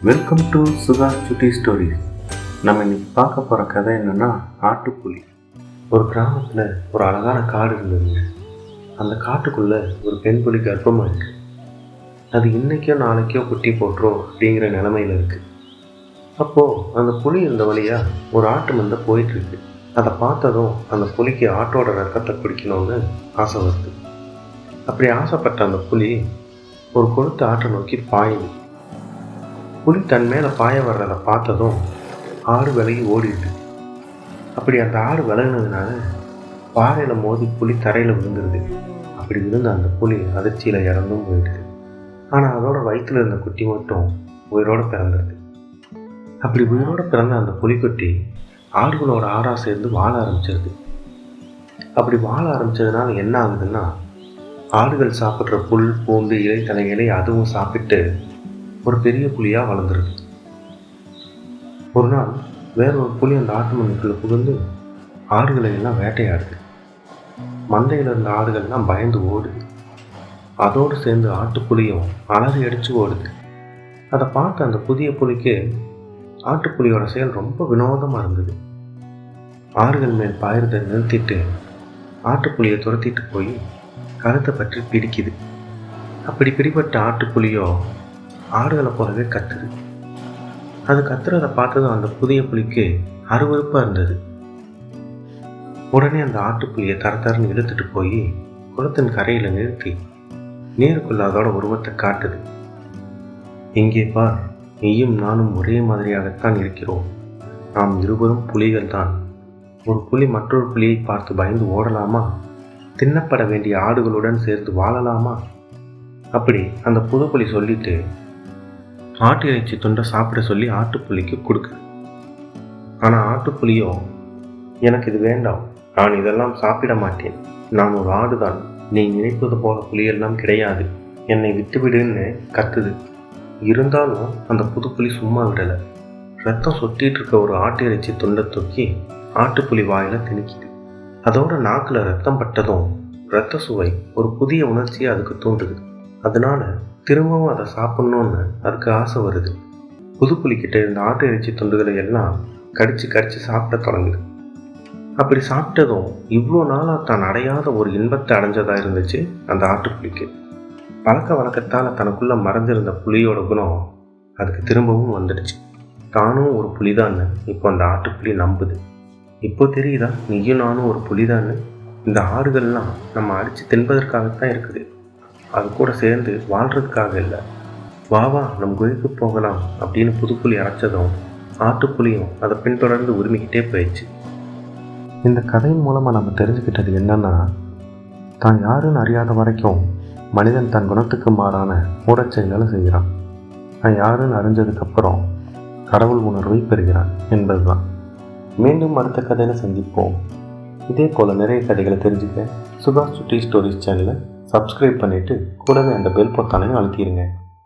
Welcome to Sukash சுட்டி stories. நம்ம இன்னைக்கு பார்க்க போகிற கதை என்னென்னா ஆட்டுப்புலி. ஒரு கிராமத்தில் ஒரு அழகான காடு இருந்ததுங்க. அந்த காட்டுக்குள்ளே ஒரு பெண் புலி கர்ப்பமாக இருக்குது. அது இன்றைக்கோ நாளைக்கோ குட்டி போட்டுரும் அப்படிங்கிற நிலமையில் இருக்குது. அப்போது அந்த புலி இந்த வழியாக ஒரு ஆட்டு மந்தை போயிட்டுருக்கு. அதை பார்த்ததும் அந்த புலிக்கு ஆட்டோட ரத்தத்தை குடிக்கணும்னு ஆசை வருது. அப்படி ஆசைப்பட்ட அந்த புலி ஒரு கொழுத்த ஆட்டை நோக்கி பாயுது. புலி தன் மேலே பாய வர்றதை பார்த்ததும் ஆடு விலகி ஓடிடுது. அப்படி அந்த ஆடு விலகினதுனால பாறையில் மோதி புலி தரையில் விழுந்துருது. அப்படி விழுந்த அந்த புலி அதிர்ச்சியில் இறந்தும் போயிடுது. ஆனால் அதோட வயிற்றில் இருந்த குட்டி மட்டும் உயிரோடு பிறந்துடுது. அப்படி உயிரோடு பிறந்த அந்த புலிக்குட்டி ஆடுகளோட ஆடாக சேர்ந்து வாழ ஆரம்பிச்சிருது. அப்படி வாழ ஆரம்பித்ததுனால என்ன ஆகுதுன்னா, ஆடுகள் சாப்பிட்ற புல் பூண்டு இலை தலைகளை அதுவும் சாப்பிட்டு ஒரு பெரிய புலியாக வளர்ந்துருது. ஒரு நாள் வேற ஒரு புலி அந்த ஆட்டு மந்தைக்குள்ளே புகுந்து ஆடுகளை எல்லாம் வேட்டையாடுது. மந்தையில் இருந்த ஆடுகள்லாம் பயந்து ஓடுது. அதோடு சேர்ந்து ஆட்டுப்புலியும் அலறி அடித்து ஓடுது. அதை பார்த்த அந்த புதிய புலிக்கு ஆட்டுப்புலியோட செயல் ரொம்ப வினோதமாக இருந்தது. ஆடுகள் மேல் பாயறதை நிறுத்திட்டு ஆட்டுப்புலியை துரத்திட்டு போய் கழுத்தை பற்றி பிடிக்குது. அப்படி பிடிபட்ட ஆட்டுப்புலியோ ஆடுகளை போலவே கத்துது. அது கத்துறதை பார்த்ததும் அந்த புதிய புலிக்கு அருவருப்பாக இருந்தது. உடனே அந்த ஆட்டுப்புலியை தரன்னு இழுத்துட்டு போய் குளத்தின் கரையில் நிறுத்தி நீருக்குள்ள அதோட உருவத்தை காட்டுது. இங்கே பார், நீயும் நானும் ஒரே மாதிரியாகத்தான் இருக்கிறோம். நாம் இருவரும் புலிகள் தான். ஒரு புலி மற்றொரு புலியை பார்த்து பயந்து ஓடலாமா? தின்னப்பட வேண்டிய ஆடுகளுடன் சேர்ந்து வாழலாமா? அப்படி அந்த புது புலி சொல்லிட்டு ஆட்டு இறைச்சி துண்டை சாப்பிட சொல்லி ஆட்டுப்புலிக்கு கொடுக்குது. ஆனால் ஆட்டுப்புலியோ, எனக்கு இது வேண்டாம், நான் இதெல்லாம் சாப்பிட மாட்டேன், நான் ஒரு ஆடுதான், நீ நினைப்பது போல புலியெல்லாம் கிடையாது, என்னை விட்டுவிடுன்னு கத்துது. இருந்தாலும் அந்த புது புலி சும்மா விடலை. ரத்தம் சொட்டிட்டு இருக்க ஒரு ஆட்டு இறைச்சி துண்டை தூக்கி ஆட்டுப்புலி வாயில திணிக்குது. அதோட நாக்கில் ரத்தம் பட்டதும் ரத்த சுவை ஒரு புதிய உணர்ச்சியை அதுக்கு தூண்டுது. அதனால திரும்பவும் அதை சாப்பிட்ணுன்னு அதுக்கு ஆசை வருது. புதுப்புலிக்கிட்ட இருந்த ஆட்டு இறைச்சி துண்டுகளை எல்லாம் கடிச்சு சாப்பிட தொடங்குது. அப்படி சாப்பிட்டதும் இவ்வளோ நாளாக தான் அடையாத ஒரு இன்பத்தை அடைஞ்சதாக இருந்துச்சு அந்த ஆட்டுப்புலிக்கு. பழக்க வழக்கத்தால் தனக்குள்ளே மறைஞ்சிருந்த புலியோட குணம் அதுக்கு திரும்பவும் வந்துடுச்சு. தானும் ஒரு புலிதான்னு இப்போ அந்த ஆட்டுப்புலி நம்புது. இப்போ தெரியுதா, நீயும் நானும் ஒரு புலிதான்னு. இந்த ஆடுகள்லாம் நம்ம அடித்து தின்பதற்காகத்தான் இருக்குது, அது கூட சேர்ந்து வாழ்கிறதுக்காக இல்லை. வா நம் குகைக்கு போகலாம் அப்படின்னு புதுப்புலி அரைச்சதும் ஆட்டுப்புலியும் அதை பின்தொடர்ந்து உரிமைக்கிட்டே போயிடுச்சு. இந்த கதையின் மூலமாக நம்ம தெரிஞ்சுக்கிட்டது என்னன்னா, தான் யாருன்னு அறியாத வரைக்கும் மனிதன் தன் குணத்துக்கு மாறான மூடச் செயல்களை செய்கிறான். தான் யாருன்னு அறிஞ்சதுக்கப்புறம் கடவுள் உணர்வை பெறுகிறான் என்பதுதான். மீண்டும் அடுத்த கதையில் சந்திப்போம். இதே போல் நிறைய கதைகளை தெரிஞ்சுக்க சுகாஸ் சுட்டி ஸ்டோரிஸ் சேனலை சப்ஸ்கிரைப் பண்ணிவிட்டு கூடவே அந்த பெல் பொத்தானையும் அழுத்திடுங்க.